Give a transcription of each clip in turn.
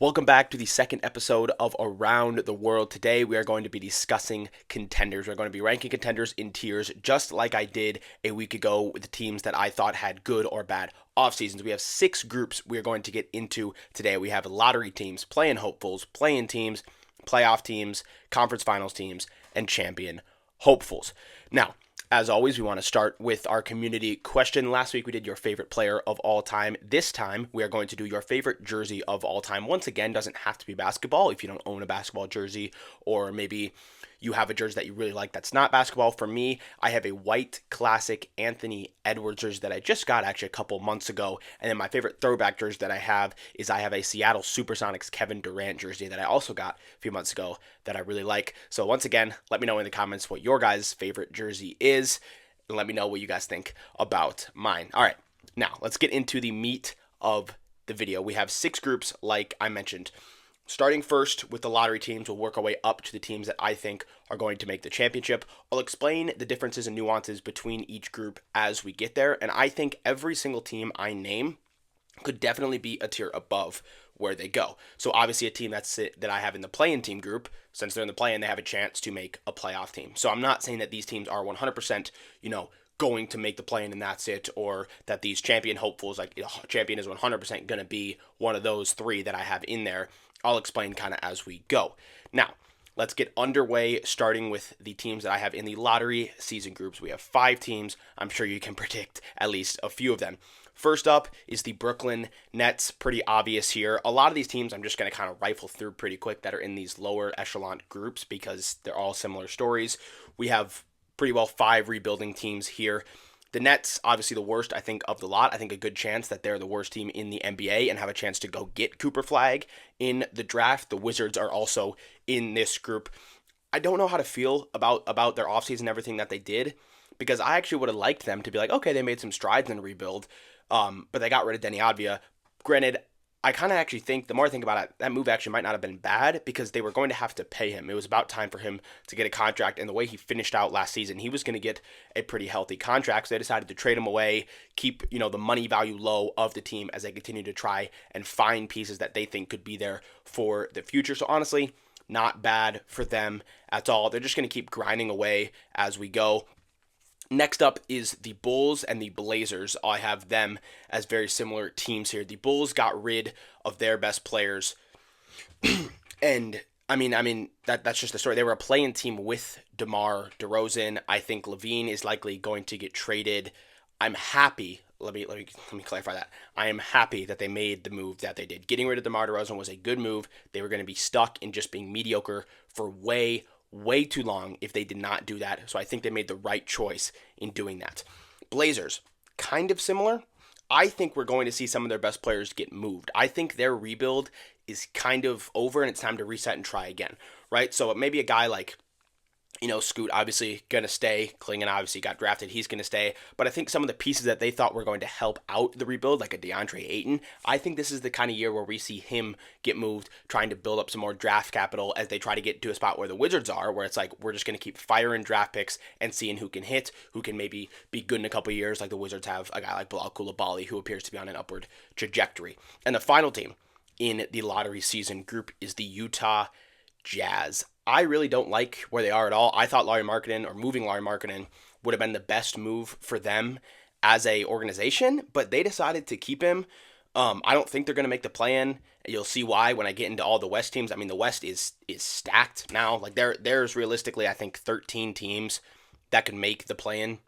Welcome back to the second episode of Around the World. Today we are going to be discussing contenders. We're going to be ranking contenders in tiers just like I did a week ago with the teams that I thought had good or bad off seasons. We have 6 groups we are going to get into today. We have lottery teams, play-in hopefuls, play-in teams, playoff teams, conference finals teams, and champion hopefuls. Now, as always, we want to start with our community question. Last week we did your favorite player of all time. This time we are going to do your favorite jersey of all time. Once again, doesn't have to be basketball if you don't own a basketball jersey, or maybe you have a jersey that you really like that's not basketball. For me, I have a white classic Anthony Edwards jersey that I just got actually a couple months ago. And then my favorite throwback jersey that I have a Seattle Supersonics Kevin Durant jersey that I also got a few months ago that I really like. So once again, let me know in the comments what your guys' favorite jersey is, and let me know what you guys think about mine. All right, now let's get into the meat of the video. We have 6 groups like I mentioned. Starting first with the lottery teams, we'll work our way up to the teams that I think are going to make the championship. I'll explain the differences and nuances between each group as we get there, and I think every single team I name could definitely be a tier above where they go. So obviously a team that I have in the play-in team group, since they're in the play-in, they have a chance to make a playoff team. So I'm not saying that these teams are 100%, going to make the play-in and that's it, or that these champion hopefuls, like champion is 100% going to be one of those 3 that I have in there. I'll explain kind of as we go. Now, let's get underway, starting with the teams that I have in the lottery season groups. We have 5 teams. I'm sure you can predict at least a few of them. First up is the Brooklyn Nets. Pretty obvious here. A lot of these teams I'm just going to kind of rifle through pretty quick that are in these lower echelon groups because they're all similar stories. We have pretty well 5 rebuilding teams here. The Nets, obviously the worst, I think, of the lot. I think a good chance that they're the worst team in the NBA and have a chance to go get Cooper Flag in the draft. The Wizards are also in this group. I don't know how to feel about their offseason and everything that they did, because I actually would have liked them to be like, okay, they made some strides in the rebuild, but they got rid of Denny Advia. Granted, I kind of actually think, the more I think about it, that move actually might not have been bad because they were going to have to pay him. It was about time for him to get a contract, and the way he finished out last season, he was going to get a pretty healthy contract, so they decided to trade him away, keep the money value low of the team as they continue to try and find pieces that they think could be there for the future. So honestly, not bad for them at all. They're just going to keep grinding away as we go. Next up is the Bulls and the Blazers. I have them as very similar teams here. The Bulls got rid of their best players, and that's just the story. They were a play-in team with DeMar DeRozan. I think Levine is likely going to get traded. I'm happy. Let me clarify that. I am happy that they made the move that they did. Getting rid of DeMar DeRozan was a good move. They were going to be stuck in just being mediocre for way too long if they did not do that. So I think they made the right choice in doing that. Blazers, kind of similar. I think we're going to see some of their best players get moved. I think their rebuild is kind of over and it's time to reset and try again, right? So maybe a guy like, Scoot obviously going to stay. Klingon obviously got drafted. He's going to stay. But I think some of the pieces that they thought were going to help out the rebuild, like a DeAndre Ayton, I think this is the kind of year where we see him get moved, trying to build up some more draft capital as they try to get to a spot where the Wizards are, where it's like, we're just going to keep firing draft picks and seeing who can hit, who can maybe be good in a couple of years, like the Wizards have a guy like Bilal Coulibaly, who appears to be on an upward trajectory. And the final team in the lottery season group is the Utah Jazz. I really don't like where they are at all. I thought moving Lauri Markkanen would have been the best move for them as a organization, but they decided to keep him. I don't think they're going to make the play-in. You'll see why when I get into all the West teams. I mean, the West is stacked now. Like there's realistically, I think 13 teams that can make the play-in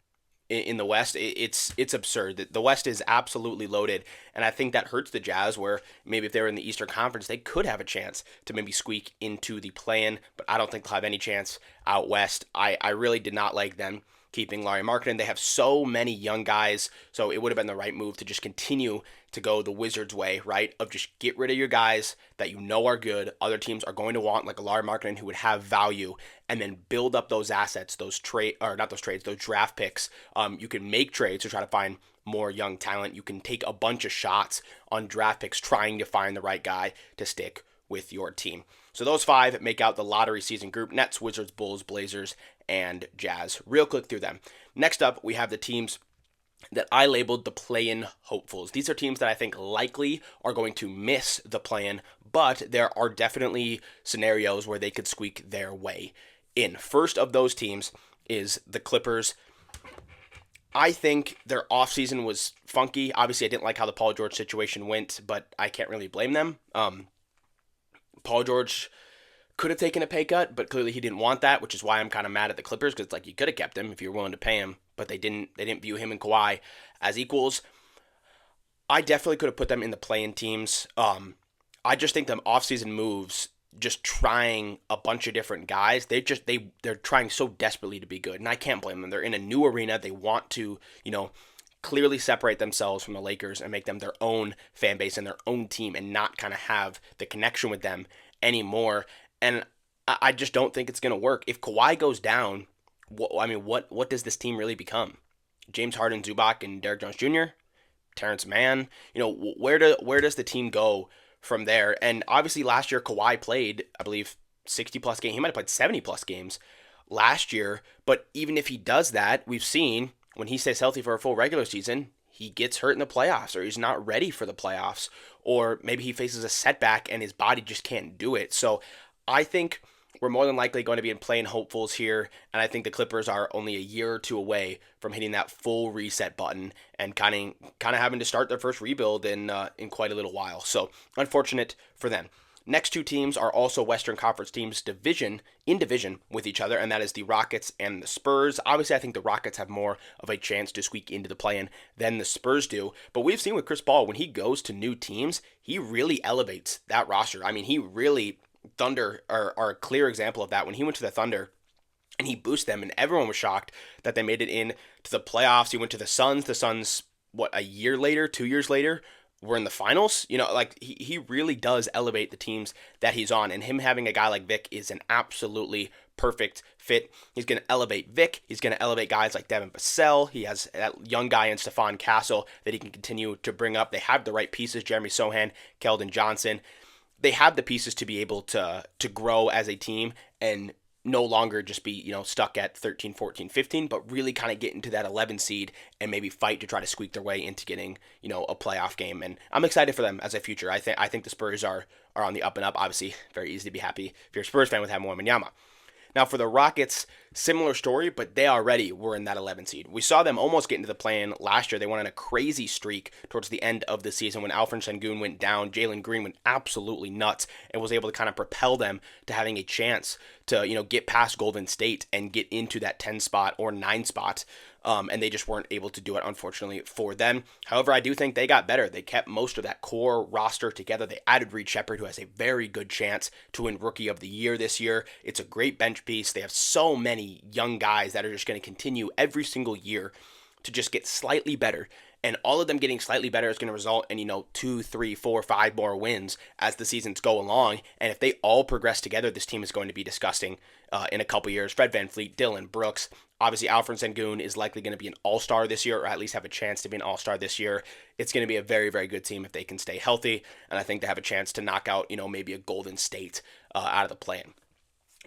in the West. It's absurd. The West is absolutely loaded, and I think that hurts the Jazz, where maybe if they were in the Eastern Conference, they could have a chance to maybe squeak into the play-in, but I don't think they'll have any chance out West. I really did not like them keeping Lauri Markkanen. They have so many young guys, so it would have been the right move to just continue to go the Wizards way, right? Of just get rid of your guys that you know are good. Other teams are going to want, like a Lauri Markkanen who would have value, and then build up those assets, those draft picks. You can make trades to try to find more young talent. You can take a bunch of shots on draft picks trying to find the right guy to stick with your team. So those 5 make out the lottery season group: Nets, Wizards, Bulls, Blazers, and Jazz. Real quick through them. Next up, we have the teams that I labeled the play-in hopefuls. These are teams that I think likely are going to miss the play-in but there are definitely scenarios where they could squeak their way in. First of those teams is the Clippers. I think their offseason was funky. Obviously, I didn't like how the Paul George situation went, but I can't really blame them. Paul George could have taken a pay cut, but clearly he didn't want that, which is why I'm kind of mad at the Clippers, because it's like you could have kept him if you were willing to pay him, but they didn't. They didn't view him and Kawhi as equals. I definitely could have put them in the play-in teams. I just think them offseason moves, just trying a bunch of different guys, they're trying so desperately to be good, and I can't blame them. They're in a new arena. They want to, clearly separate themselves from the Lakers and make them their own fan base and their own team, and not kind of have the connection with them anymore. And I just don't think it's going to work. If Kawhi goes down, what does this team really become? James Harden, Zubac, and Derrick Jones Jr., Terrence Mann. Where does the team go from there? And obviously last year Kawhi played, I believe, 60 plus games. He might have played 70 plus games last year. But even if he does that, we've seen when he stays healthy for a full regular season, he gets hurt in the playoffs, or he's not ready for the playoffs, or maybe he faces a setback and his body just can't do it. So I think we're more than likely going to be in play-in hopefuls here, and I think the Clippers are only a year or two away from hitting that full reset button and kind of having to start their first rebuild in quite a little while. So unfortunate for them. Next two teams are also Western Conference teams in division with each other, and that is the Rockets and the Spurs. Obviously, I think the Rockets have more of a chance to squeak into the play-in than the Spurs do, but we've seen with Chris Paul, when he goes to new teams, he really elevates that roster. I mean, he really... Thunder are a clear example of that. When he went to the Thunder and he boosted them, and everyone was shocked that they made it in to the playoffs. He went to the Suns. The Suns, a year later, 2 years later, were in the finals. He really does elevate the teams that he's on, and him having a guy like Vic is an absolutely perfect fit. He's going to elevate Vic. He's going to elevate guys like Devin Vassell. He has that young guy in Stephon Castle that he can continue to bring up. They have the right pieces, Jeremy Sohan, Keldon Johnson. They have the pieces to be able to grow as a team and no longer just be, stuck at 13, 14, 15, but really kind of get into that 11 seed and maybe fight to try to squeak their way into getting, a playoff game. And I'm excited for them as a future. I think the Spurs are on the up and up. Obviously, very easy to be happy if you're a Spurs fan with Wembanyama. Now, for the Rockets, similar story, but they already were in that 11 seed. We saw them almost get into the play-in last year. They went on a crazy streak towards the end of the season when Alfred Sengun went down. Jalen Green went absolutely nuts and was able to kind of propel them to having a chance to, get past Golden State and get into that 10 spot or 9 spot. And they just weren't able to do it, unfortunately, for them. However, I do think they got better. They kept most of that core roster together. They added Reed Shepherd, who has a very good chance to win Rookie of the Year this year. It's a great bench piece. They have so many young guys that are just going to continue every single year to just get slightly better. And all of them getting slightly better is going to result in, 2, 3, 4, 5 more wins as the seasons go along. And if they all progress together, this team is going to be disgusting in a couple years. Fred VanVleet, Dylan Brooks. Obviously, Alfred Sengun is likely going to be an all-star this year, or at least have a chance to be an all-star this year. It's going to be a very, very good team if they can stay healthy. And I think they have a chance to knock out, maybe a Golden State out of the play-in.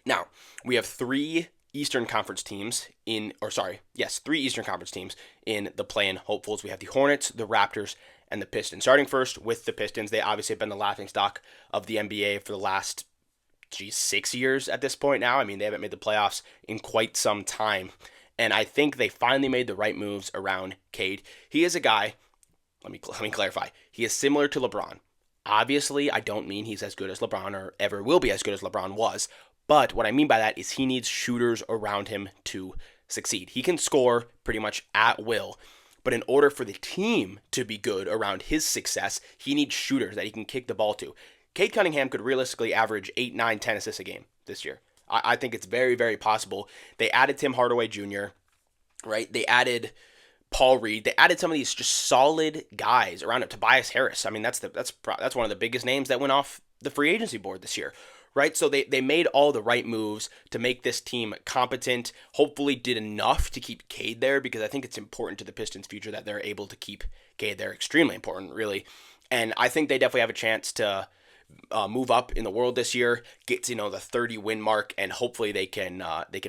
Now, we have three Eastern Conference teams three Eastern Conference teams in the play-in hopefuls. We have the Hornets, the Raptors, and the Pistons. Starting first with the Pistons, they obviously have been the laughingstock of the NBA for the last 6 years at this point now. I mean, they haven't made the playoffs in quite some time. And I think they finally made the right moves around Cade. He is a guy, let me clarify, he is similar to LeBron. Obviously, I don't mean he's as good as LeBron or ever will be as good as LeBron was. But what I mean by that is he needs shooters around him to succeed. He can score pretty much at will. But in order for the team to be good around his success, he needs shooters that he can kick the ball to. Cade Cunningham could realistically average 8, 9, 10 assists a game this year. I think it's very, very possible. They added Tim Hardaway Jr., right? They added Paul Reed. They added some of these just solid guys around him. Tobias Harris. I mean, that's one of the biggest names that went off the free agency board this year, right? So they made all the right moves to make this team competent. Hopefully did enough to keep Cade there, because I think it's important to the Pistons' future that they're able to keep Cade there. Extremely important, really. And I think they definitely have a chance to move up in the world this year, get to the 30 win mark, and hopefully they can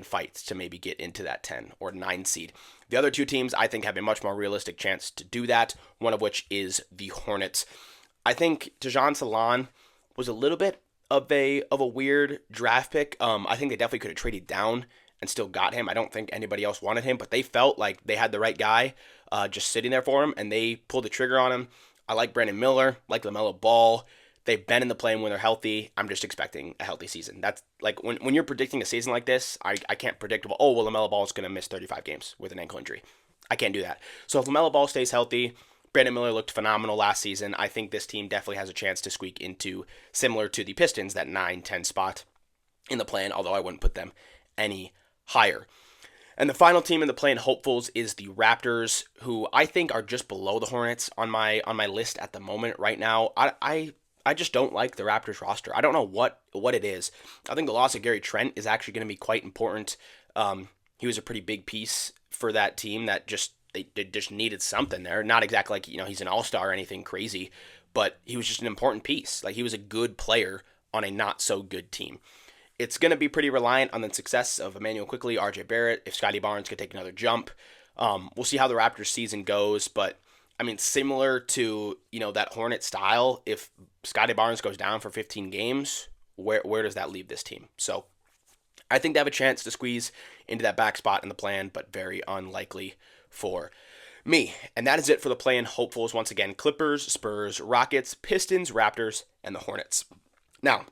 fight to maybe get into that 10 or 9 seed. The other two teams I think have a much more realistic chance to do that, one of which is the Hornets. I think Dejan Salan was a little bit of a weird draft pick. I think they definitely could have traded down and still got him. I don't think anybody else wanted him, but they felt like they had the right guy just sitting there for him, and they pulled the trigger on him. I like Brandon Miller, like LaMelo Ball. They've been in the plane when they're healthy. I'm just expecting a healthy season. That's like when you're predicting a season like this, I can't predict, oh, well, LaMelo Ball is going to miss 35 games with an ankle injury. I can't do that. So if LaMelo Ball stays healthy, Brandon Miller looked phenomenal last season. I think this team definitely has a chance to squeak into, similar to the Pistons, that 9-10 spot in the plan, although I wouldn't put them any higher. And the final team in the play-in hopefuls is the Raptors, who I think are just below the Hornets on my list at the moment right now. I just don't like the Raptors roster. I don't know what it is. I think the loss of Gary Trent is actually going to be quite important. He was a pretty big piece for that team that they just needed something there. Not exactly like, he's an all-star or anything crazy, but he was just an important piece. Like, he was a good player on a not so good team. It's going to be pretty reliant on the success of Emmanuel Quickley, RJ Barrett, if Scotty Barnes could take another jump. We'll see how the Raptors season goes, but I mean, similar to, that Hornet style, if Scotty Barnes goes down for 15 games, where does that leave this team? So I think they have a chance to squeeze into that back spot in the plan, but very unlikely for me. And that is it for the play-in hopefuls. Once again, Clippers, Spurs, Rockets, Pistons, Raptors, and the Hornets. Now,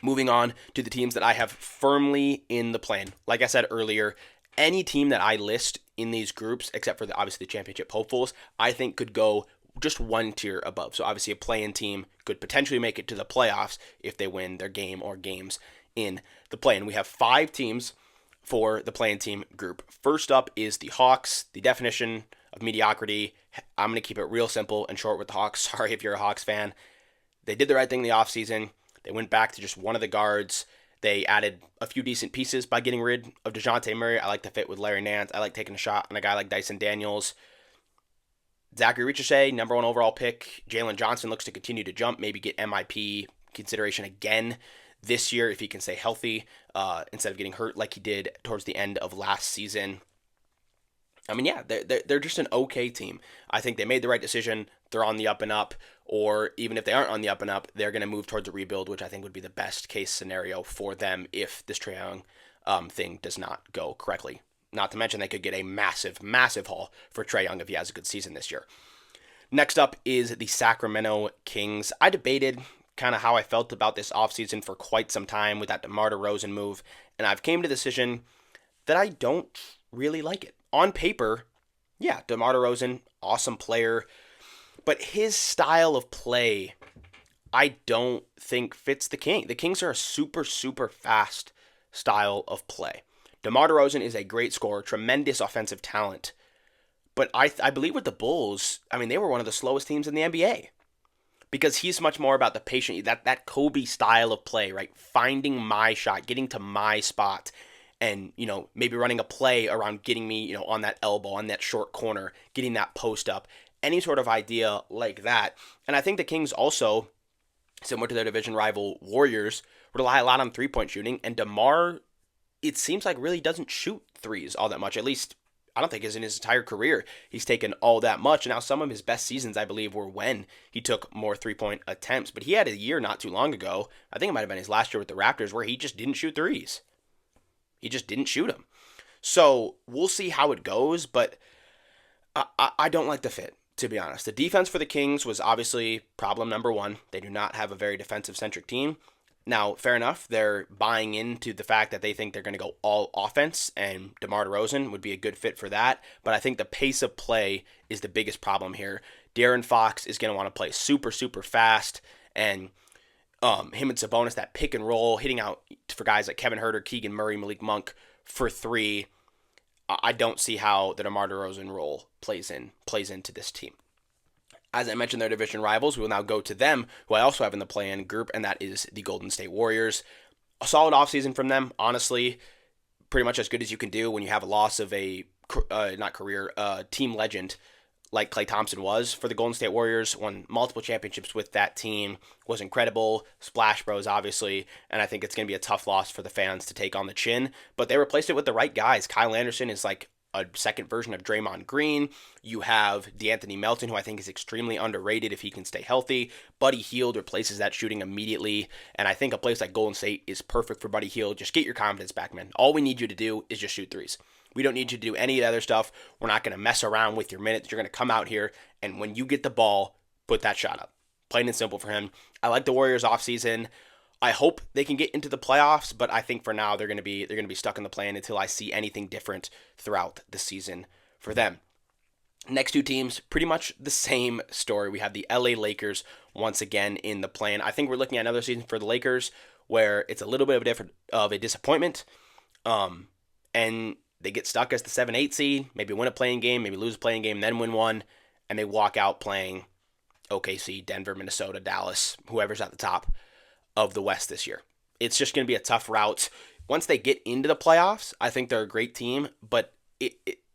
moving on to the teams that I have firmly in the plan. Like I said earlier, any team that I list in these groups, except for obviously the championship hopefuls, I think could go just one tier above. So obviously a play-in team could potentially make it to the playoffs if they win their game or games in the play-in. We have 5 teams for the play-in team group. First up is the Hawks. The definition of mediocrity, I'm going to keep it real simple and short with the Hawks. Sorry if you're a Hawks fan. They did the right thing in the offseason. They went back to just one of the guards. They added a few decent pieces by getting rid of DeJounte Murray. I like the fit with Larry Nance. I like taking a shot on a guy like Dyson Daniels. Zachary Ricochet, number 1 overall pick. Jalen Johnson looks to continue to jump, maybe get MIP consideration again this year if he can stay healthy instead of getting hurt like he did towards the end of last season. I mean, yeah, they're just an okay team. I think they made the right decision. They're on the up and up, or even if they aren't on the up and up, they're going to move towards a rebuild, which I think would be the best case scenario for them if this Trae Young thing does not go correctly. Not to mention they could get a massive, massive haul for Trae Young if he has a good season this year. Next up is the Sacramento Kings. I debated kind of how I felt about this offseason for quite some time with that DeMar DeRozan move, and I've came to the decision that I don't really like it. On paper, yeah, DeMar DeRozan, awesome player, but his style of play, I don't think fits the Kings. The Kings are a super, super fast style of play. DeMar DeRozan is a great scorer, tremendous offensive talent, but I believe with the Bulls, I mean, they were one of the slowest teams in the NBA because he's much more about the patient, that Kobe style of play, right? Finding my shot, getting to my spot, and, maybe running a play around getting me, on that elbow, on that short corner, getting that post up, any sort of idea like that. And I think the Kings also, similar to their division rival Warriors, rely a lot on three-point shooting. And DeMar, it seems like really doesn't shoot threes all that much. At least, I don't think in his entire career he's taken all that much. Now, some of his best seasons, I believe, were when he took more three-point attempts. But he had a year not too long ago, I think it might have been his last year with the Raptors, where he just didn't shoot threes. He just didn't shoot them. So we'll see how it goes, but I don't like the fit, to be honest. The defense for the Kings was obviously problem number 1. They do not have a very defensive-centric team. Now, fair enough, they're buying into the fact that they think they're going to go all offense, and DeMar DeRozan would be a good fit for that. But I think the pace of play is the biggest problem here. De'Aaron Fox is going to want to play super, super fast, and him and Sabonis, that pick and roll, hitting out for guys like Kevin Huerter, Keegan Murray, Malik Monk for 3. I don't see how the DeMar DeRozan role plays into this team. As I mentioned, their division rivals, we will now go to them, who I also have in the play-in group, and that is the Golden State Warriors. A solid offseason from them, honestly, pretty much as good as you can do when you have a loss of a team legend like Klay Thompson was for the Golden State Warriors. Won multiple championships with that team, was incredible. Splash Bros, obviously, and I think it's going to be a tough loss for the fans to take on the chin, but they replaced it with the right guys. Kyle Anderson is like a second version of Draymond Green. You have DeAnthony Melton, who I think is extremely underrated if he can stay healthy. Buddy Hield replaces that shooting immediately, and I think a place like Golden State is perfect for Buddy Hield. Just get your confidence back, man. All we need you to do is just shoot threes. We don't need you to do any of the other stuff. We're not going to mess around with your minutes. You're going to come out here, and when you get the ball, put that shot up. Plain and simple for him. I like the Warriors offseason. I hope they can get into the playoffs, but I think for now they're going to be stuck in the play until I see anything different throughout the season for them. Next two teams, pretty much the same story. We have the LA Lakers once again in the play-in. I think we're looking at another season for the Lakers where it's a little bit of a disappointment, and they get stuck as the 7-8 seed, maybe win a play-in game, maybe lose a play-in game, then win one, and they walk out playing OKC, Denver, Minnesota, Dallas, whoever's at the top of the West this year. It's just going to be a tough route. Once they get into the playoffs, I think they're a great team, but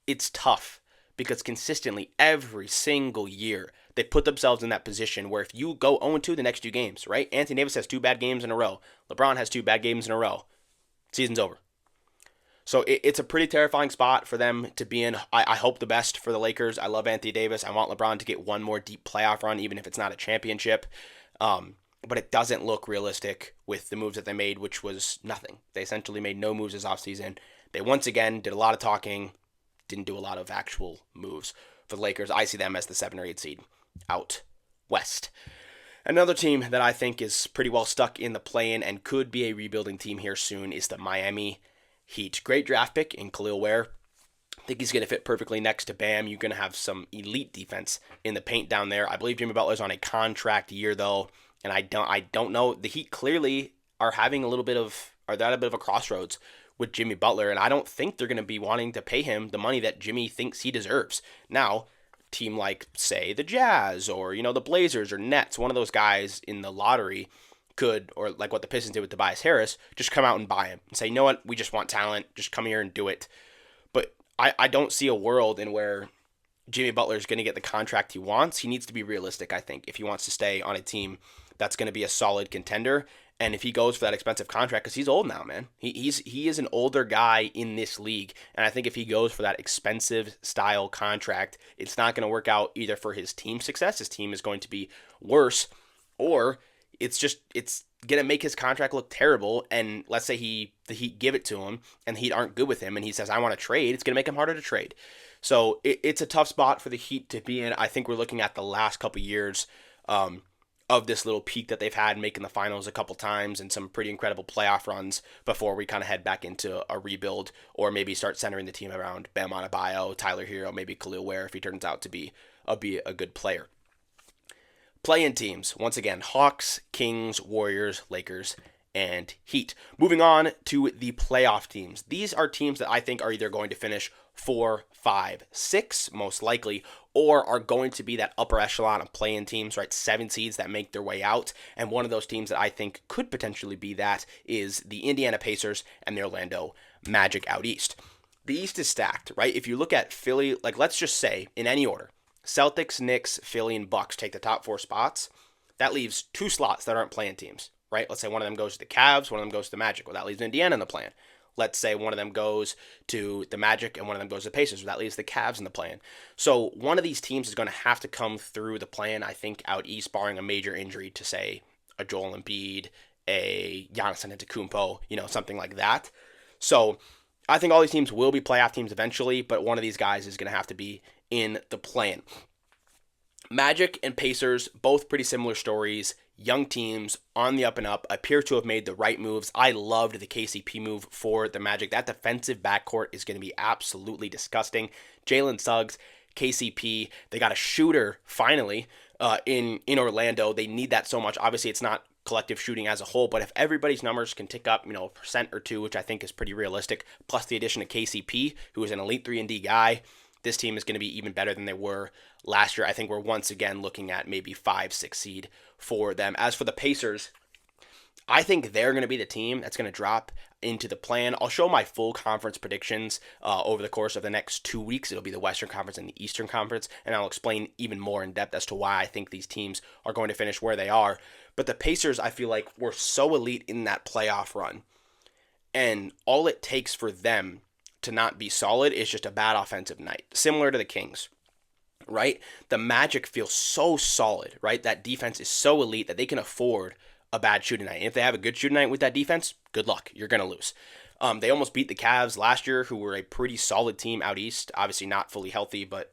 it's tough because consistently every single year they put themselves in that position where if you go 0-2 the next two games, right? Anthony Davis has 2 bad games in a row. LeBron has 2 bad games in a row. Season's over. So it's a pretty terrifying spot for them to be in. I hope the best for the Lakers. I love Anthony Davis. I want LeBron to get one more deep playoff run, even if it's not a championship. But it doesn't look realistic with the moves that they made, which was nothing. They essentially made no moves this offseason. They once again did a lot of talking, didn't do a lot of actual moves. For the Lakers, I see them as the 7 or 8 seed out west. Another team that I think is pretty well stuck in the play-in and could be a rebuilding team here soon is the Miami Heat. Great draft pick in Khalil Ware. I think he's going to fit perfectly next to Bam. You're going to have some elite defense in the paint down there. I believe Jimmy Butler's on a contract year, though. And I don't know. The Heat clearly are having a bit of a crossroads with Jimmy Butler, and I don't think they're going to be wanting to pay him the money that Jimmy thinks he deserves. Now, a team like, say, the Jazz or, the Blazers or Nets, one of those guys in the lottery could, or like what the Pistons did with Tobias Harris, just come out and buy him and say, you know what, we just want talent, just come here and do it. But I don't see a world in where Jimmy Butler is going to get the contract he wants. He needs to be realistic, I think, if he wants to stay on a team that's going to be a solid contender. And if he goes for that expensive contract, because he's old now, man. He is an older guy in this league. And I think if he goes for that expensive style contract, it's not going to work out either for his team success. His team is going to be worse, or it's going to make his contract look terrible. And let's say the Heat give it to him and the Heat aren't good with him and he says, I want to trade. It's going to make him harder to trade. So it's a tough spot for the Heat to be in. I think we're looking at the last couple years of this little peak that they've had, making the finals a couple times and some pretty incredible playoff runs before we kind of head back into a rebuild or maybe start centering the team around Bam Adebayo, Tyler Hero, maybe Khalil Ware if he turns out to be a good player. Play-in teams, once again, Hawks, Kings, Warriors, Lakers, and Heat. Moving on to the playoff teams. These are teams that I think are either going to finish 4, 5, 6, most likely, or are going to be that upper echelon of play-in teams, right? 7 seeds that make their way out. And one of those teams that I think could potentially be that is the Indiana Pacers and the Orlando Magic out east. The East is stacked, right? If you look at Philly, like let's just say in any order, Celtics, Knicks, Philly, and Bucks take the top 4 spots. That leaves 2 slots that aren't play-in teams, right? Let's say one of them goes to the Cavs, one of them goes to the Magic. Well, that leaves Indiana in the plan. Let's say one of them goes to the Magic and one of them goes to the Pacers. That leaves the Cavs in the plan. So one of these teams is going to have to come through the plan, I think, out east, barring a major injury to, say, a Joel Embiid, a Giannis Antetokounmpo, something like that. So I think all these teams will be playoff teams eventually, but one of these guys is going to have to be in the plan. Magic and Pacers, both pretty similar stories. Young teams on the up and up, appear to have made the right moves. I loved the KCP move for the Magic. That defensive backcourt is going to be absolutely disgusting. Jalen Suggs, KCP, they got a shooter finally in Orlando. They need that so much. Obviously, it's not collective shooting as a whole, but if everybody's numbers can tick up, a percent or two, which I think is pretty realistic, plus the addition of KCP, who is an elite 3-and-D guy, this team is going to be even better than they were last year. I think we're once again looking at maybe 5, 6 seed for them. As for the Pacers, I think they're going to be the team that's going to drop into the plan. I'll show my full conference predictions over the course of the next 2 weeks. It'll be the Western Conference and the Eastern Conference, and I'll explain even more in depth as to why I think these teams are going to finish where they are. But the Pacers, I feel like, were so elite in that playoff run, and all it takes for them to not be solid is just a bad offensive night, similar to the Kings, right? The Magic feels so solid, right? That defense is so elite that they can afford a bad shooting night. And if they have a good shooting night with that defense, good luck. You're going to lose. They almost beat the Cavs last year, who were a pretty solid team out east. Obviously not fully healthy, but,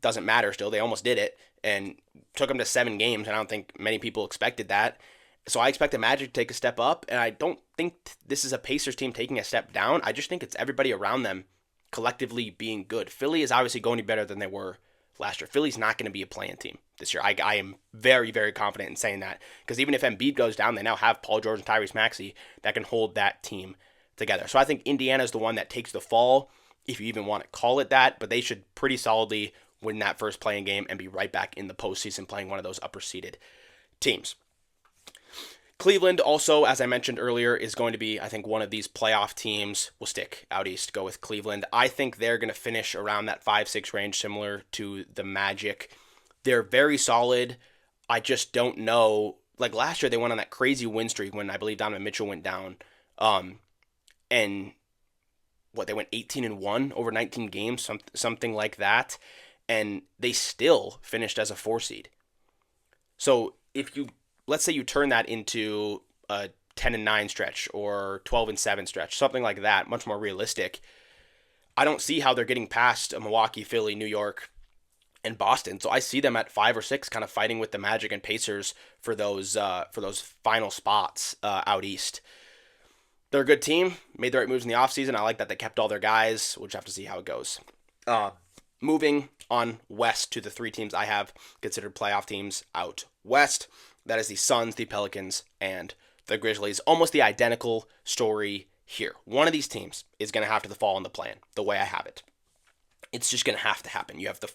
doesn't matter still. They almost did it and took them to 7 games, and I don't think many people expected that. So I expect the Magic to take a step up, and I don't think this is a Pacers team taking a step down. I just think it's everybody around them collectively being good. Philly is obviously going to be better than they were last year. Philly's not going to be a play-in team this year. I am very, very confident in saying that, because even if Embiid goes down, they now have Paul George and Tyrese Maxey that can hold that team together. So I think Indiana is the one that takes the fall, if you even want to call it that, but they should pretty solidly win that first play-in game and be right back in the postseason playing one of those upper-seeded teams. Cleveland also, as I mentioned earlier, is going to be, I think, one of these playoff teams. We'll stick out east, go with Cleveland. I think they're going to finish around that 5-6 range, similar to the Magic. They're very solid. I just don't know. Like last year, they went on that crazy win streak when I believe Donovan Mitchell went down. And they went 18-1 over 19 games, something like that. And they still finished as a 4 seed. So let's say you turn that into a 10-9 stretch or 12-7 stretch, something like that, much more realistic. I don't see how they're getting past Milwaukee, Philly, New York, and Boston. So I see them at 5 or 6, kind of fighting with the Magic and Pacers for those final spots out east. They're a good team, made the right moves in the offseason. I like that they kept all their guys. We'll just have to see how it goes. Moving on west to the 3 teams I have considered playoff teams out west. That is the Suns, the Pelicans, and the Grizzlies. Almost the identical story here. One of these teams is going to have to fall in the plan, the way I have it. It's just going to have to happen. You have the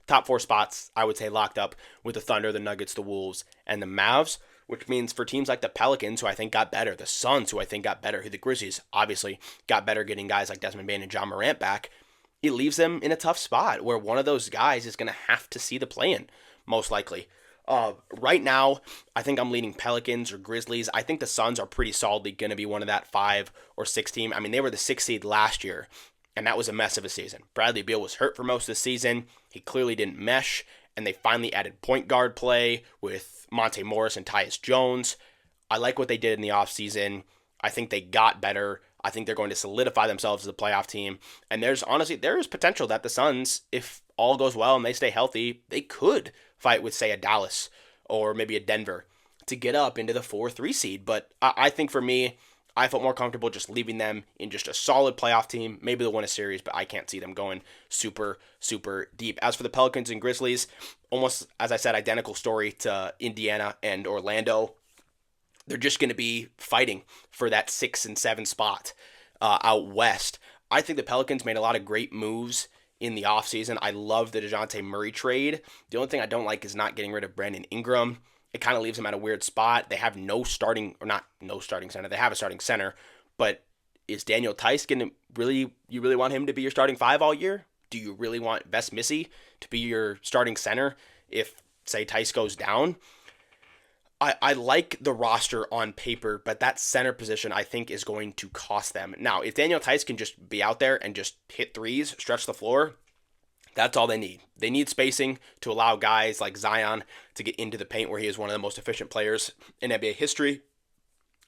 top 4 spots, I would say, locked up with the Thunder, the Nuggets, the Wolves, and the Mavs, which means for teams like the Pelicans, who I think got better, the Suns, who I think got better, who the Grizzlies obviously got better getting guys like Desmond Bane and John Morant back, it leaves them in a tough spot where one of those guys is going to have to see the play-in, most likely. Right now, I think I'm leaning Pelicans or Grizzlies. I think the Suns are pretty solidly going to be one of that 5 or 6 team. I mean, they were the 6th seed last year, and that was a mess of a season. Bradley Beal was hurt for most of the season. He clearly didn't mesh, and they finally added point guard play with Monte Morris and Tyus Jones. I like what they did in the offseason. I think they got better. I think they're going to solidify themselves as a playoff team. And there is potential that the Suns, if all goes well and they stay healthy, they could fight with, say, a Dallas or maybe a Denver to get up into the 4-3 seed. But I think for me, I felt more comfortable just leaving them in just a solid playoff team. Maybe they'll win a series, but I can't see them going super, super deep. As for the Pelicans and Grizzlies, almost, as I said, identical story to Indiana and Orlando. They're just going to be fighting for that 6 and 7 spot out west. I think the Pelicans made a lot of great moves in the offseason. I love the DeJounte Murray trade. The only thing I don't like is not getting rid of Brandon Ingram. It kind of leaves them at a weird spot. They have no starting center. They have a starting center, but is Daniel Tice going to you really want him to be your starting 5 all year? Do you really want Wes Missy to be your starting center if, say, Tice goes down? I like the roster on paper, but that center position I think is going to cost them. Now, if Daniel Tice can just be out there and just hit threes, stretch the floor, that's all they need. They need spacing to allow guys like Zion to get into the paint, where he is one of the most efficient players in NBA history.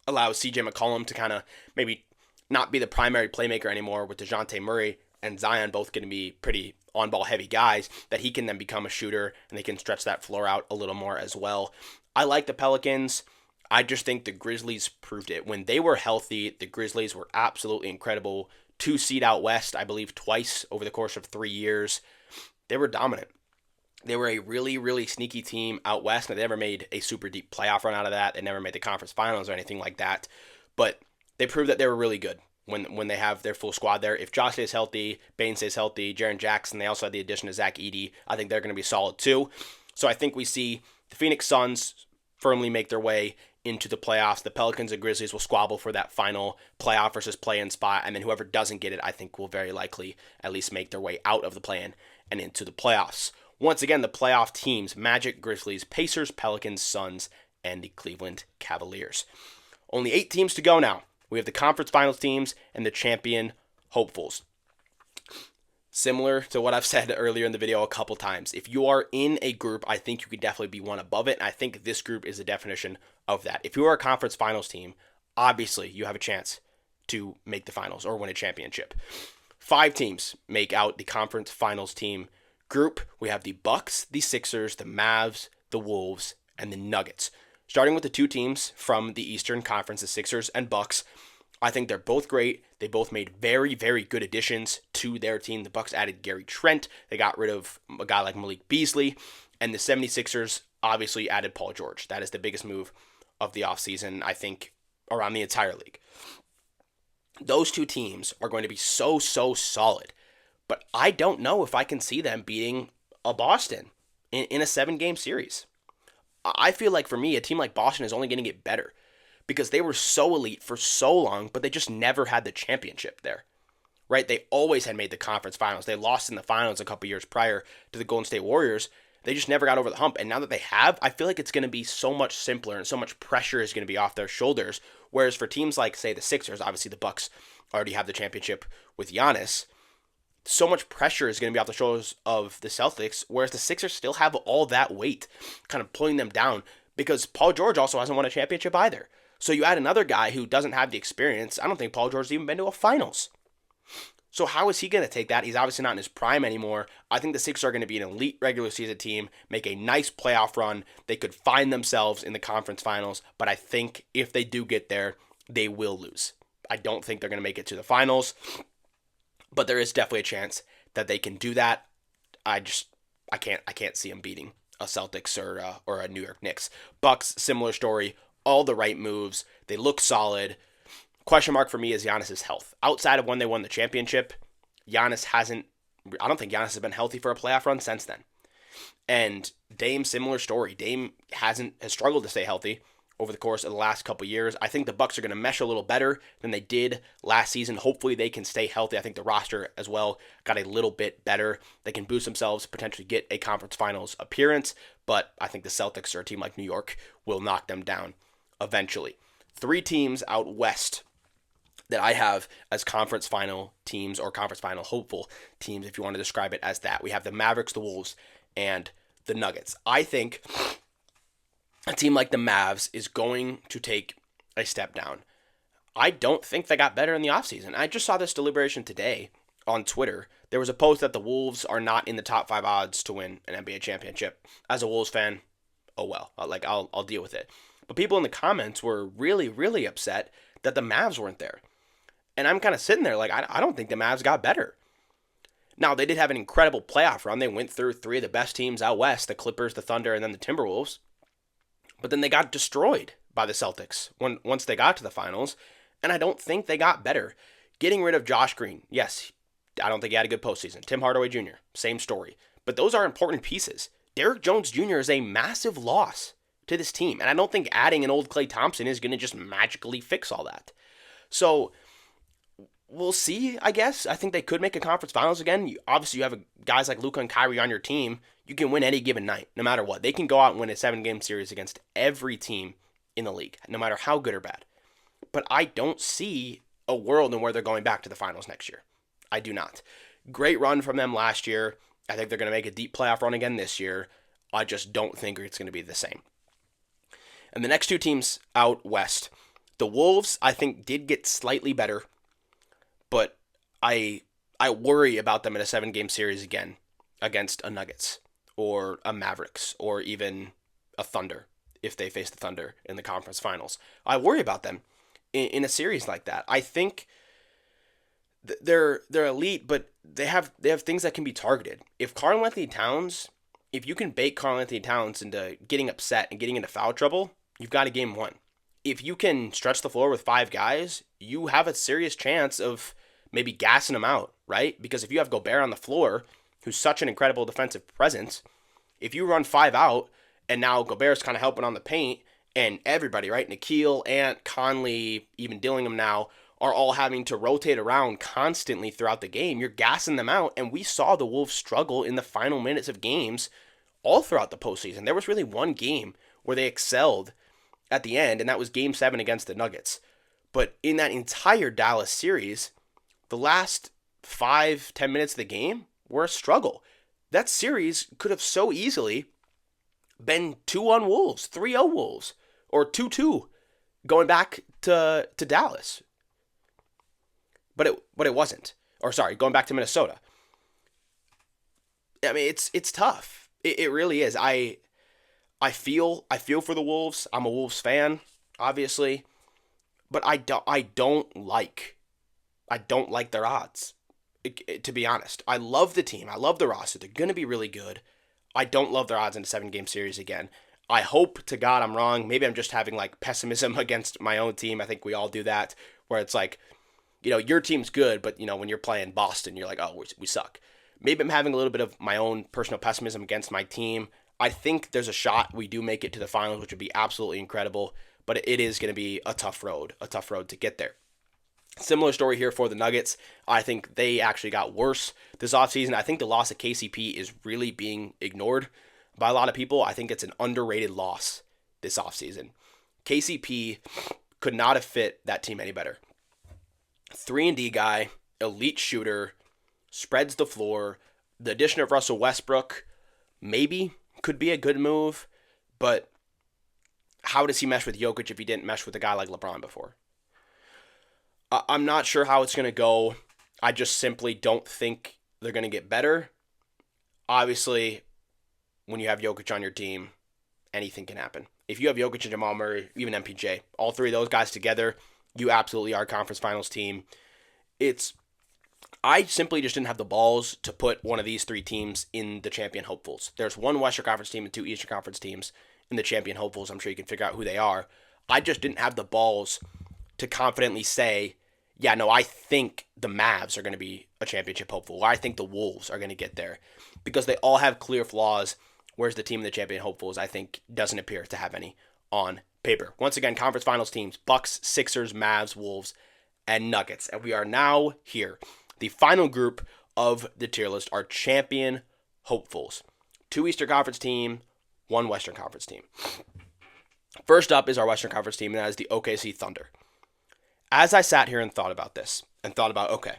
Allow CJ McCollum to kind of maybe not be the primary playmaker anymore, with DeJounte Murray and Zion both going to be pretty on-ball heavy guys, that he can then become a shooter and they can stretch that floor out a little more as well. I like the Pelicans. I just think the Grizzlies proved it. When they were healthy, the Grizzlies were absolutely incredible. 2 seed out west, I believe, twice over the course of 3 years. They were dominant. They were a really, really sneaky team out west. They never made a super deep playoff run out of that. They never made the conference finals or anything like that. But they proved that they were really good when they have their full squad there. If Josh stays healthy, Bane stays healthy, Jaren Jackson, they also had the addition of Zach Edey. I think they're going to be solid too. So I think we see the Phoenix Suns firmly make their way into the playoffs. The Pelicans and Grizzlies will squabble for that final playoff versus play-in spot, and then whoever doesn't get it, I think, will very likely at least make their way out of the play-in and into the playoffs. Once again, the playoff teams: Magic, Grizzlies, Pacers, Pelicans, Suns, and the Cleveland Cavaliers. Only 8 teams to go now We have the conference finals teams and the champion hopefuls. Similar to what I've said earlier in the video a couple times. If you are in a group, I think you could definitely be one above it. And I think this group is the definition of that. If you are a conference finals team, obviously you have a chance to make the finals or win a championship. 5 teams make out the conference finals team group. We have the Bucks, the Sixers, the Mavs, the Wolves, and the Nuggets. Starting with the 2 teams from the Eastern Conference, the Sixers and Bucks, I think they're both great. They both made very, very good additions to their team. The Bucks added Gary Trent. They got rid of a guy like Malik Beasley. And the 76ers obviously added Paul George. That is the biggest move of the offseason, I think, around the entire league. Those 2 teams are going to be so solid. But I don't know if I can see them beating a Boston in a 7-game series. I feel like for me, a team like Boston is only going to get better because they were so elite for so long, but they just never had the championship there, right? They always had made the conference finals. They lost in the finals a couple years prior to the Golden State Warriors. They just never got over the hump. And now that they have, I feel like it's going to be so much simpler and so much pressure is going to be off their shoulders. Whereas for teams like, say, the Sixers, obviously the Bucks already have the championship with Giannis. So much pressure is going to be off the shoulders of the Celtics, whereas the Sixers still have all that weight kind of pulling them down because Paul George also hasn't won a championship either. So you add another guy who doesn't have the experience. I don't think Paul George has even been to a finals. So how is he going to take that? He's obviously not in his prime anymore. I think the Sixers are going to be an elite regular season team, make a nice playoff run. They could find themselves in the conference finals, but I think if they do get there, they will lose. I don't think they're going to make it to the finals, but there is definitely a chance that they can do that. I can't see them beating a Celtics or a New York Knicks. Bucks, similar story. All the right moves. They look solid. Question mark for me is Giannis' health. Outside of when they won the championship, I don't think Giannis has been healthy for a playoff run since then. And Dame, similar story. Dame has struggled to stay healthy over the course of the last couple years. I think the Bucks are going to mesh a little better than they did last season. Hopefully they can stay healthy. I think the roster as well got a little bit better. They can boost themselves, potentially get a conference finals appearance, but I think the Celtics or a team like New York will knock them down eventually. 3 teams out west that I have as conference final teams or conference final hopeful teams, if you want to describe it as that. We have the Mavericks, the Wolves, and the Nuggets. I think a team like the Mavs is going to take a step down. I don't think they got better in the offseason. I just saw this deliberation today on Twitter. There was a post that the Wolves are not in the top 5 odds to win an NBA championship. As a Wolves fan, oh well, I'll deal with it. But people in the comments were really, really upset that the Mavs weren't there. And I'm kind of sitting there like, I don't think the Mavs got better. Now, they did have an incredible playoff run. They went through 3 of the best teams out west, the Clippers, the Thunder, and then the Timberwolves. But then they got destroyed by the Celtics once they got to the finals. And I don't think they got better. Getting rid of Josh Green, yes, I don't think he had a good postseason. Tim Hardaway Jr., same story. But those are important pieces. Derrick Jones Jr. is a massive loss to this team. And I don't think adding an old Klay Thompson is going to just magically fix all that. So we'll see, I guess. I think they could make a conference finals again. Obviously, you have guys like Luka and Kyrie on your team. You can win any given night, no matter what. They can go out and win a 7-game series against every team in the league, no matter how good or bad. But I don't see a world in where they're going back to the finals next year. I do not. Great run from them last year. I think they're going to make a deep playoff run again this year. I just don't think it's going to be the same. And the next 2 teams out west, the Wolves, I think, did get slightly better, but I worry about them in a 7-game series again against a Nuggets or a Mavericks or even a Thunder if they face the Thunder in the conference finals. I worry about them in a series like that. I think they're elite, but they have things that can be targeted. If you can bait Karl-Anthony Towns into getting upset and getting into foul trouble, you've got a game won. If you can stretch the floor with 5 guys, you have a serious chance of maybe gassing them out, right? Because if you have Gobert on the floor, who's such an incredible defensive presence, if you run 5 out, and now Gobert's kind of helping on the paint, and everybody, right? Nikhil, Ant, Conley, even Dillingham now, are all having to rotate around constantly throughout the game. You're gassing them out, and we saw the Wolves struggle in the final minutes of games all throughout the postseason. There was really one game where they excelled at the end, and that was Game 7 against the Nuggets. But in that entire Dallas series, the last 5-10 minutes of the game were a struggle. That series could have so easily been 2-1 Wolves, 3-0 Wolves, or 2-2 going back to Dallas. But it wasn't. Or sorry, going back to Minnesota. I mean, it's tough. It really is. I feel for the Wolves. I'm a Wolves fan, obviously, but I don't like their odds. To be honest, I love the team. I love the roster. They're going to be really good. I don't love their odds in a 7-game series again. I hope to God I'm wrong. Maybe I'm just having like pessimism against my own team. I think we all do that, where it's like, your team's good, but when you're playing Boston, you're like, oh, we suck. Maybe I'm having a little bit of my own personal pessimism against my team. I think there's a shot we do make it to the finals, which would be absolutely incredible, but it is going to be a tough road to get there. Similar story here for the Nuggets. I think they actually got worse this offseason. I think the loss of KCP is really being ignored by a lot of people. I think it's an underrated loss this offseason. KCP could not have fit that team any better. 3-and-D guy, elite shooter, spreads the floor. The addition of Russell Westbrook maybe could be a good move, but how does he mesh with Jokic if he didn't mesh with a guy like LeBron before? I'm not sure how it's going to go. I just simply don't think they're going to get better. Obviously, when you have Jokic on your team, anything can happen. If you have Jokic and Jamal Murray, even MPJ, all three of those guys together, you absolutely are a conference finals team. I simply just didn't have the balls to put one of these three teams in the champion hopefuls. There's one Western Conference team and two Eastern Conference teams in the champion hopefuls. I'm sure you can figure out who they are. I just didn't have the balls to confidently say, yeah, no, I think the Mavs are going to be a championship hopeful, or I think the Wolves are going to get there, because they all have clear flaws, whereas the team in the champion hopefuls, I think, doesn't appear to have any on paper. Once again, conference finals teams, Bucks, Sixers, Mavs, Wolves, and Nuggets. And we are now here. The final group of the tier list are champion hopefuls. 2 Eastern Conference team, 1 Western Conference team. First up is our Western Conference team, and that is the OKC Thunder. As I sat here and thought about this, and thought about, okay,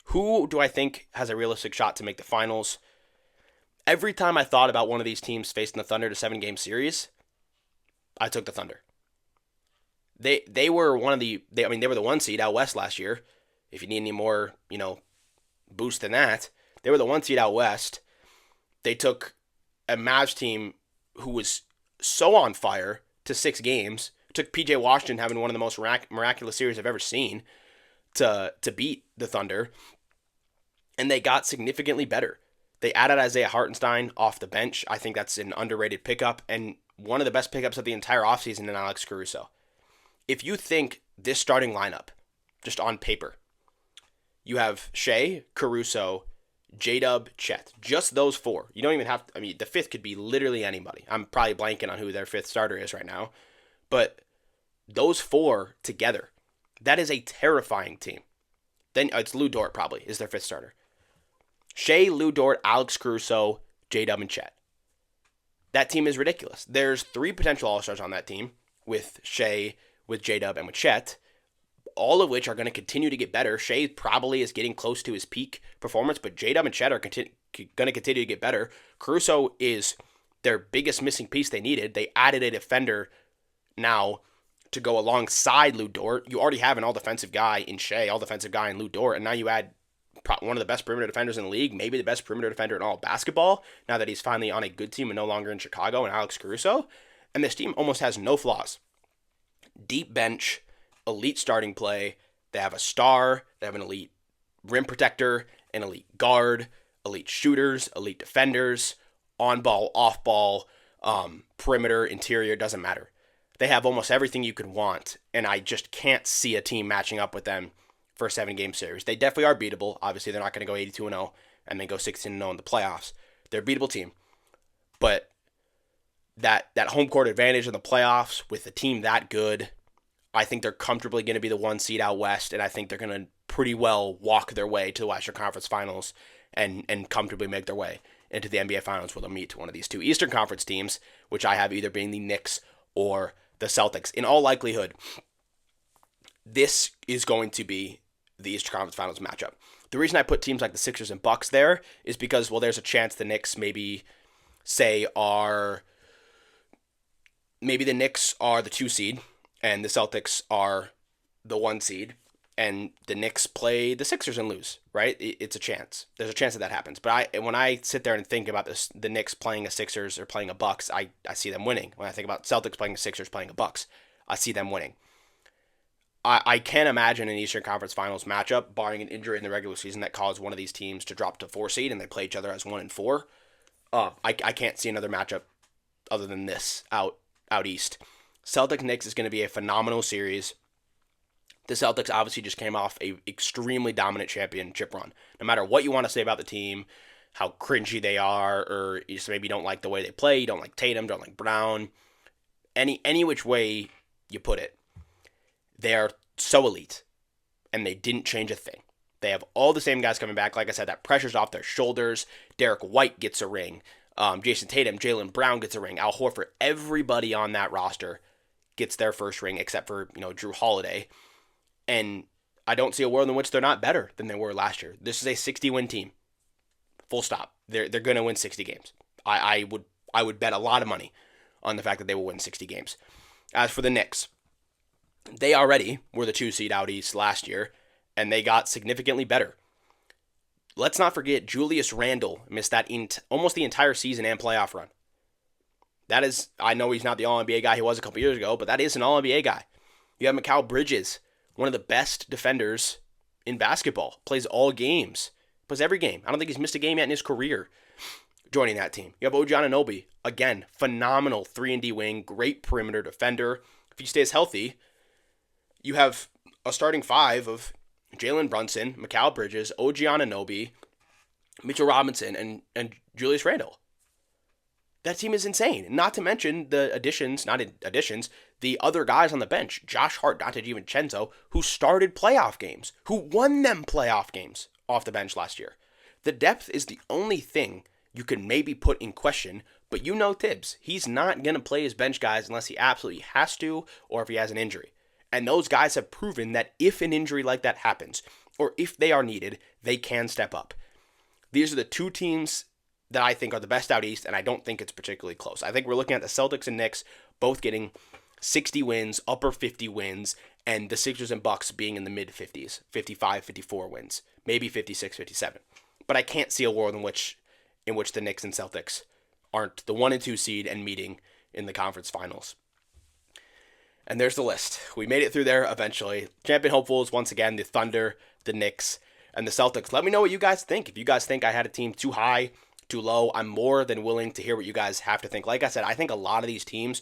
who do I think has a realistic shot to make the finals? Every time I thought about one of these teams facing the Thunder to 7-game series, I took the Thunder. They were they were the 1 seed out west last year. If you need any more, boost than that, they were the 1 seed out west. They took a Mavs team who was so on fire to 6 games. Took PJ Washington having one of the most miraculous series I've ever seen to beat the Thunder. And they got significantly better. They added Isaiah Hartenstein off the bench. I think that's an underrated pickup, and one of the best pickups of the entire offseason in Alex Caruso. If you think this starting lineup, just on paper, you have Shea, Caruso, J-Dub, Chet. Just those 4. You don't even have to, the 5th could be literally anybody. I'm probably blanking on who their 5th starter is right now. But those 4 together, that is a terrifying team. Then it's Lou Dort probably is their 5th starter. Shea, Lou Dort, Alex Caruso, J-Dub, and Chet. That team is ridiculous. There's 3 potential All-Stars on that team with Shea, with J-Dub, and with Chet, all of which are going to continue to get better. Shea probably is getting close to his peak performance, but J-Dub and Chet are going to continue to get better. Caruso is their biggest missing piece they needed. They added a defender now to go alongside Lou Dort. You already have an all-defensive guy in Shea, all-defensive guy in Lou Dort, and now you add one of the best perimeter defenders in the league, maybe the best perimeter defender in all of basketball, now that he's finally on a good team and no longer in Chicago, and Alex Caruso. And this team almost has no flaws. Deep bench, elite starting play. They have a star. They have an elite rim protector, an elite guard, elite shooters, elite defenders, on-ball, off-ball, perimeter, interior, doesn't matter. They have almost everything you could want, and I just can't see a team matching up with them for a 7-game series. They definitely are beatable. Obviously, they're not going to go 82-0 and then go 16-0 in the playoffs. They're a beatable team. But that home court advantage in the playoffs with a team that good, I think they're comfortably going to be the 1 seed out west, and I think they're going to pretty well walk their way to the Western Conference Finals and comfortably make their way into the NBA Finals, where they'll meet one of these 2 Eastern Conference teams, which I have either being the Knicks or the Celtics. In all likelihood, this is going to be the Eastern Conference Finals matchup. The reason I put teams like the Sixers and Bucks there is because, well, there's a chance the Knicks maybe maybe the Knicks are the 2 seed and the Celtics are the 1 seed, and the Knicks play the Sixers and lose, right? It's a chance. There's a chance that happens. But when I sit there and think about this, the Knicks playing a Sixers or playing a Bucks, I see them winning. When I think about Celtics playing the Sixers, playing a Bucks, I see them winning. I can't imagine an Eastern Conference Finals matchup, barring an injury in the regular season, that caused one of these teams to drop to 4 seed and they play each other as 1 and 4. I can't see another matchup other than this out east. Celtics Knicks is going to be a phenomenal series. The Celtics obviously just came off a extremely dominant championship run. No matter what you want to say about the team, how cringy they are, or you just maybe don't like the way they play, you don't like Tatum, don't like Brown, any which way you put it, they are so elite, and they didn't change a thing. They have all the same guys coming back. Like I said, that pressure's off their shoulders. Derek White gets a ring. Jason Tatum, Jaylen Brown gets a ring. Al Horford, everybody on that roster gets their first ring except for, Drew Holiday. And I don't see a world in which they're not better than they were last year. This is a 60-win team. Full stop. They're going to win 60 games. I would bet a lot of money on the fact that they will win 60 games. As for the Knicks, they already were the 2 seed out east last year, and they got significantly better. Let's not forget Julius Randle missed that almost the entire season and playoff run. That is, I know he's not the All-NBA guy he was a couple years ago, but that is an All-NBA guy. You have Mikal Bridges, one of the best defenders in basketball, plays all games, plays every game. I don't think he's missed a game yet in his career joining that team. You have OG Anunoby, again, phenomenal 3-and-D wing, great perimeter defender. If he stays healthy, you have a starting 5 of Jalen Brunson, Mikal Bridges, OG Anunoby, Mitchell Robinson, and Julius Randle. That team is insane. Not to mention the the other guys on the bench. Josh Hart, Dante DiVincenzo, who started playoff games, who won them playoff games off the bench last year. The depth is the only thing you can maybe put in question, but Tibbs. He's not going to play his bench guys unless he absolutely has to or if he has an injury. And those guys have proven that if an injury like that happens, or if they are needed, they can step up. These are the 2 teams that I think are the best out east, and I don't think it's particularly close. I think we're looking at the Celtics and Knicks both getting 60 wins, upper 50 wins, and the Sixers and Bucks being in the mid-50s, 55, 54 wins, maybe 56, 57. But I can't see a world in which the Knicks and Celtics aren't the 1 and 2 seed and meeting in the conference finals. And there's the list. We made it through there eventually. Champion hopefuls, once again, the Thunder, the Knicks, and the Celtics. Let me know what you guys think. If you guys think I had a team too high, too low, I'm more than willing to hear what you guys have to think. Like I said, I think a lot of these teams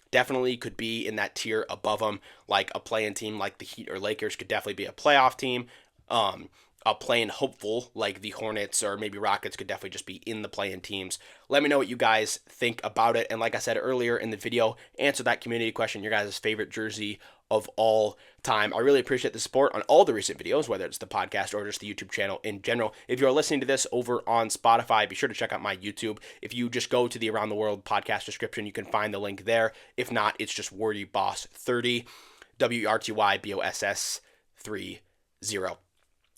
definitely could be in that tier above them, like a play-in team like the Heat or Lakers could definitely be a playoff team. A play-in hopeful like the Hornets or maybe Rockets could definitely just be in the play-in teams. Let me know what you guys think about it. And like I said earlier in the video, answer that community question, your guys' favorite jersey of all time. I really appreciate the support on all the recent videos, whether it's the podcast or just the YouTube channel in general. If you're listening to this over on Spotify, be sure to check out my YouTube. If you just go to the Around the World podcast description, you can find the link there. If not, it's just Wordy Boss 30, WERTYBOSS 30.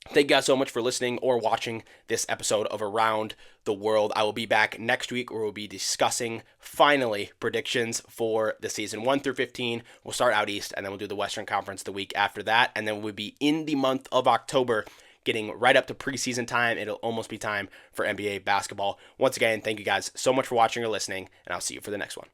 Thank you guys so much for listening or watching this episode of Around the World. I will be back next week where we'll be discussing, finally, predictions for the season 1 through 15. We'll start out east, and then we'll do the Western Conference the week after that. And then we'll be in the month of October, getting right up to preseason time. It'll almost be time for NBA basketball. Once again, thank you guys so much for watching or listening, and I'll see you for the next one.